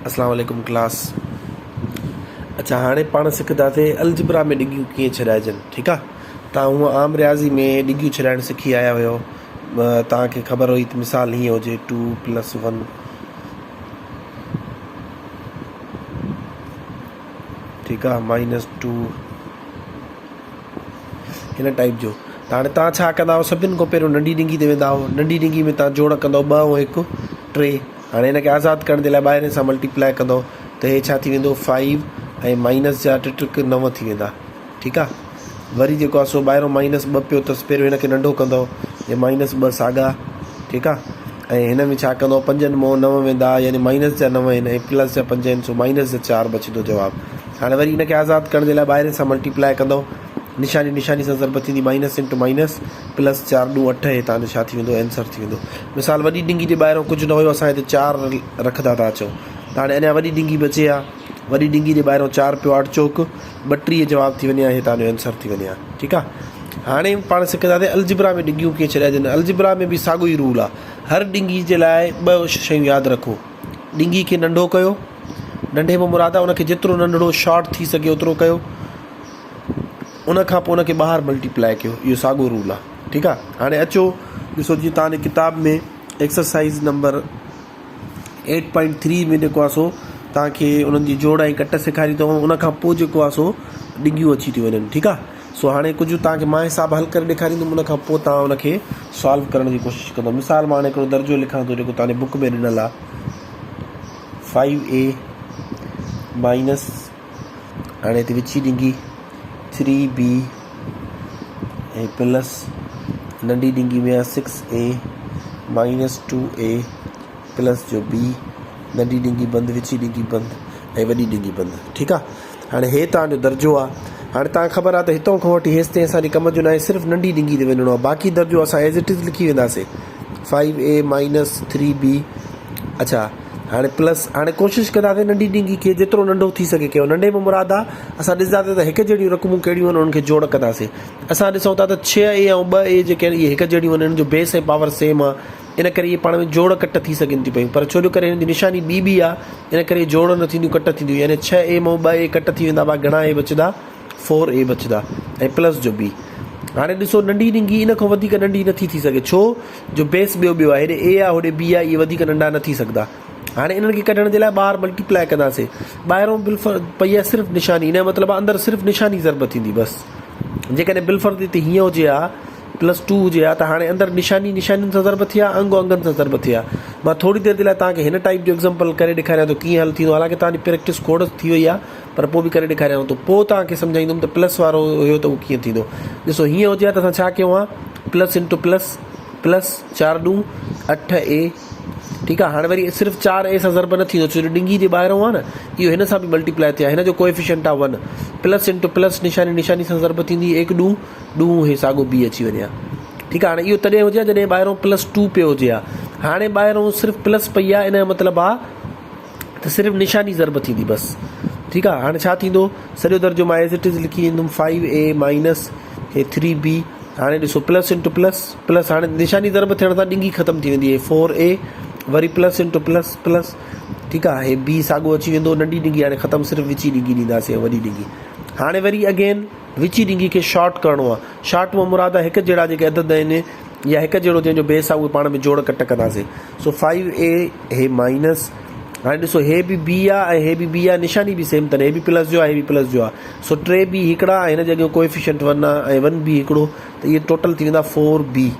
अस्सलाम वालेकुम क्लास। अच्छा हाणे पाण सिखंदासीं अलजबरा में डिगियूं कीअं छॾाइजनि। ठीकु आहे, तव्हां हूअं आम रियाज़ी में डिगियूं छॾाइणु सिखी आया हुयो। तव्हांखे ख़बर हुई त मिसाल हीअं हुजे 2+1, ठीकु आहे, -2 हिन टाइप जो। त हाणे तव्हां छा कंदा हुओ, सभिनि खां पहिरियों नंढी डिंगी ते वेंदा हुओ। नंढी डिंगी में तव्हां जोड़ कंदव 2 ऐं 1 3। हाणे हिनखे आज़ादु करण जे लाइ ॿाहिरि सां मल्टीप्लाई कंदव त हे छा थी वेंदो 5 ऐं माइनस जा टिक 9 थी वेंदा। ठीकु आहे, वरी जेको आहे सो ॿाहिरों -2 पियो अथसि, पहिरियों हिनखे नंढो कंदव, हे -2 साॻा। ठीकु आहे, ऐं हिन में छा कंदव 5 मां 9 वेंदा, यानी माइनस जा 9 आहिनि ऐं प्लस जा 5 आहिनि, सो माइनस जा 4 बचंदो जवाबु। हाणे वरी हिनखे आज़ादु करण जे लाइ ॿाहिरि सां मल्टीप्लाई कंदव, निशानी सां ज़रब थींदी -× -+4 × 8, हे तव्हांजो छा थी वेंदो, आंसर थी वेंदो। मिसाल वॾी डिंगी जे ॿाहिरों कुझु न हुयो, असां हिते 4 रखंदा था अचूं, त हाणे अञा वॾी डिंगी बचे आहे। वॾी डिंगी जे ॿाहिरों 4 पियो 8 चौक 32 जवाबु थी वञे, हे तव्हांजो आंसर थी वञे। ठीकु आहे, हाणे पाण सिखंदासीं अलजबरा में डिंगियूं कीअं छॾाइजनि। अलजबरा में बि साॻियो ई रूल आहे। हर डिंगी जे लाइ 2 शयूं यादि रखो। डिंगी खे नंढो कयो, नंढे में मुराद आहे उनखे जेतिरो नंढिड़ो शॉर्ट थी सघे ओतिरो कयो, उनखां पोइ उनखे ॿाहिरि मल्टीप्लाई कयो। इहो साॻियो रूल आहे। ठीकु आहे, हाणे अचो ॾिसो, जीअं तव्हांजे किताब में एक्सरसाइज़ नंबर 8.3 में जेको आहे सो तव्हांखे उन्हनि जी जोड़ ऐं कट सेखारी अथऊं। उनखां पोइ जेको आहे सो डिंगियूं अची थियूं वञनि। ठीकु आहे, सो हाणे कुझु तव्हांखे मां हिसाब हल करे ॾेखारींदुमि, उनखां पोइ तव्हां उनखे सॉल्व करण जी कोशिशि कंदो। मिसाल मां हाणे हिकिड़ो दर्जो लिखां थो जेको तव्हांजे बुक में ॾिनल आहे। 5a माइनस, हाणे हिते विची डिंगी 3b ऐं प्लस नंढी डिंगी में आहे 6a -2a प्लस जो b, नंढी डिंगी बंदि, विची डिंगी बंदि ऐं वॾी डिंगी बंदि। ठीकु आहे, हाणे हे तव्हांजो दर्जो आहे। हाणे तव्हांखे ख़बर आहे त हितां खां वठी हेसि ताईं असांजे कम जो न आहे, सिर्फ़ु नंढी डिंगी ते वञिणो आहे। बाक़ी दर्जो असां एज़ इट इज़ लिखी वेंदासीं 5a -3b। अच्छा, हाणे प्लस, हाणे कोशिशि कंदासीं नंढी डिंगी खे जेतिरो नंढो थी सघे कयो। नंढे में मुराद आहे असां ॾिसंदासीं त हिकु जहिड़ियूं रक़मूं कहिड़ियूं आहिनि, उन्हनि खे जोड़ कंदासीं। असां ॾिसूं था त 6a ऐं 2a जेके आहिनि इहे हिकु जहिड़ियूं आहिनि, हिननि जो बेस ऐं पावर सेम आहे, इन करे इहे पाण में जोड़ कट थी सघनि थियूं पयूं। पर छो जो करे हिन जी निशानी ॿी आहे, इन करे जोड़ न थींदियूं, कट थींदियूं। यानी 6a मां 2a कट थी वेंदा, घणा a बचंदा, 4a बचंदा ऐं प्लस जो b। हाणे ॾिसो, नंढी डिंगी इन खां वधीक नंढी नथी थी सघे, छो जो बेस ॿियो आहे, हेॾे a आहे होॾे b आहे, इहे वधीक नंढा न थी सघंदा। हाणे इन्हनि खे कढण जे लाइ ॿाहिरि मल्टीप्लाई कंदासीं। ॿाहिरों बिल्फर पई आहे सिर्फ़ु निशानी, इन जो मतिलबु आहे अंदरि सिर्फ़ु निशानी ज़रब थींदी बसि। जेकॾहिं बिल्फर हिते हीअं हुजे हा +2 हुजे हा, त हाणे अंदरि निशानियुनि सां ज़रब थिया, अंगनि सां ज़रब थिया। मां थोरी देरि जे लाइ तव्हांखे हिन टाइप जो एग्ज़ाम्पल करे ॾेखारियां थो कीअं हल थींदो। हालांकि तव्हांजी प्रैक्टिस खोड़ थी वई आहे, पर पोइ बि करे ॾेखारियां थो, पोइ तव्हांखे सम्झाईंदुमि त प्लस वारो हुयो त उहो कीअं थींदो। ॾिसो, हीअं हुजे हा त असां छा कयूं आहे, +++ 4 × 8a। ठीकु आहे, हाणे वरी सिर्फ़ु 4a सां ज़रब न थींदो, छो जो डिंगी जे ॿाहिरों आहे न, इहो हिन सां बि मल्टीप्लाई थिया, हिन जो कोएफिशिएंट आहे 1, +++ निशानी सां ज़रब थींदी 1 × 2 हे साॻो b अची वञे हा। ठीकु आहे, हाणे इहो तॾहिं हुजे जॾहिं ॿाहिरों +2 पियो हुजे हा। हाणे ॿाहिरों सिर्फ़ु प्लस पई आहे, इन जो मतिलबु आहे त सिर्फ़ु निशानी ज़रब थींदी बसि। ठीकु आहे, हाणे छा थींदो, सॼो दर्जो मां एज़ इट इज़ लिखी ईंदुमि 5a माइनस हे 3b। हाणे ॾिसो, +++, हाणे निशानी ज़रब थियण सां डिंगी ख़तमु थी वेंदी, 4a वरी +++। ठीकु आहे, हे b साॻियो अची वेंदो। नंढी डिंगी हाणे ख़तमु, सिर्फ़ु विची डिंगी ॾींदासीं, वॾी डिंगी। हाणे वरी अगेन विची डिंगी खे शॉर्ट करिणो आहे। शॉर्ट में मुराद आहे हिकु जहिड़ा जेके अदद आहिनि या हिकु जहिड़ो जंहिंजो बेस आहे उहे पाण में जोड़ कट कंदासीं। सो 5a हे माइनस, हाणे ॾिसो हे बि b आहे ऐं हे बि b आहे, निशानी बि सेम अथनि, हे बि प्लस जो आहे, हे बि प्लस जो आहे। सो 3b हिकिड़ा, हिन जॻह कोएफिशिएंट 1 आहे ऐं 1b हिकिड़ो, त इहे टोटल थी वेंदा 4b।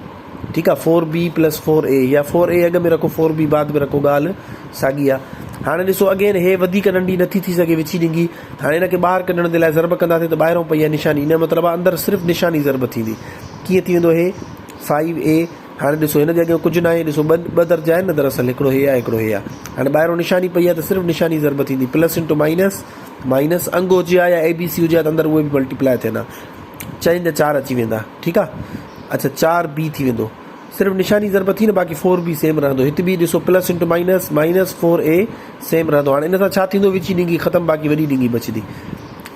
ठीकु आहे, 4b + 4a, या 4a अॻ में रखो 4b बाद में रखो, ॻाल्हि साॻी आहे। हाणे ॾिसो, अगेन हे वधीक नंढी नथी थी सघे विची डिंगी। हाणे हिनखे ॿाहिरि कढण जे लाइ ज़रब कंदासीं त ॿाहिरों पई आहे निशानी, इन जो मतिलबु आहे अंदरि सिर्फ़ु निशानी ज़रब थींदी। कीअं थी वेंदो हे 5a। हाणे ॾिसो, हिन जॻह कुझु न आहे, ॾिसो ॿ दर्जा आहिनि न दरअसल, हिकिड़ो हे आहे हिकिड़ो हे आहे। हाणे ॿाहिरों निशानी पई आहे त सिर्फ़ु निशानी ज़रब थींदी, +× माइनस अंग हुजे हा या abc हुजे हा त अंदरि उहे बि मल्टीप्लाई थियनि हा, 4 जा 4 अची वेंदा। ठीकु आहे, अच्छा 4b थी वेंदो, सिर्फ़ु निशानी ज़रब थी न, बाक़ी 4b सेम रहंदो। हिते बि ॾिसो +× -4a सेम रहंदो। हाणे इन सां छा थींदो, विची डिंगी ख़तमु, बाक़ी वॾी डिंगी बचंदी।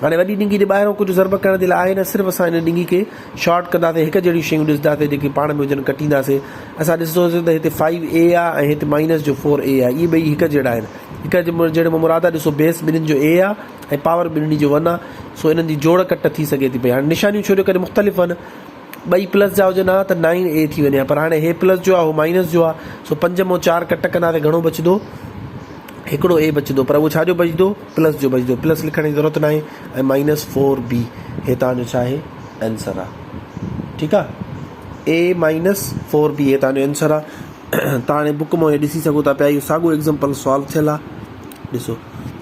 हाणे वॾी डिंगी जे ॿाहिरों कुझु ज़रब करण जे लाइ आहे न, सिर्फ़ु असां हिन डिंगी खे शॉर्ट कंदासीं, हिकु जहिड़ी शयूं ॾिसंदासीं जेके पाण में हुजनि, कटींदासीं। असां ॾिसंदासीं त हिते 5a आहे ऐं हिते माइनस जो 4a आहे, इहे ॿई हिकु जहिड़ा आहिनि। हिकु जहिड़े में मुराद आहे, ॾिसो बेस ॿिन्हिनि जो a आहे ऐं पावर ॿिन्हिनि जो 1 आहे, सो इन्हनि जी जोड़ कट थी सघे थी पई। हाणे निशानियूं छो जो करे मुख़्तलिफ़ आहिनि, ॿई प्लस जा हुजनि हा त 9a थी वञे, पर हाणे हे प्लस जो आहे उहो माइनस जो आहे, सो 5 मां 4 कट कंदासीं, घणो बचंदो, हिकिड़ो a बचंदो, पर उहो छाजो बचंदो, प्लस जो बचंदो, प्लस लिखण जी ज़रूरत न आहे। ऐं -4b हे तव्हांजो छा आहे, आंसर आहे। ठीकु आहे, a -4b हे तव्हांजो आंसर आहे। तव्हां हाणे बुक मां हे ॾिसी सघो था पिया, इहो साॻियो एग्ज़ाम्पल सॉल्व थियल आहे। ॾिसो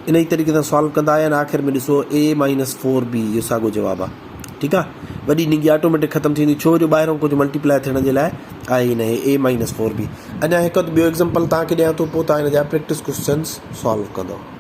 इन ई तरीक़े सां सॉल्व कंदा आया आहिनि, आख़िर में ॾिसो a -4b इहो साॻियो जवाबु आहे। ठीकु आहे, वॾी डिंगी ऑटोमेटिक ख़तमु थींदी, छो जो ॿाहिरों कुझु मल्टीप्लाई थियण जे लाइ आहे ई न, a -4b। अञा हिकु ॿियो एग्ज़ाम्पल तव्हांखे ॾियां थो, पोइ तव्हां हिन जा प्रैक्टिस क्वेश्चन्स सॉल्व कंदव।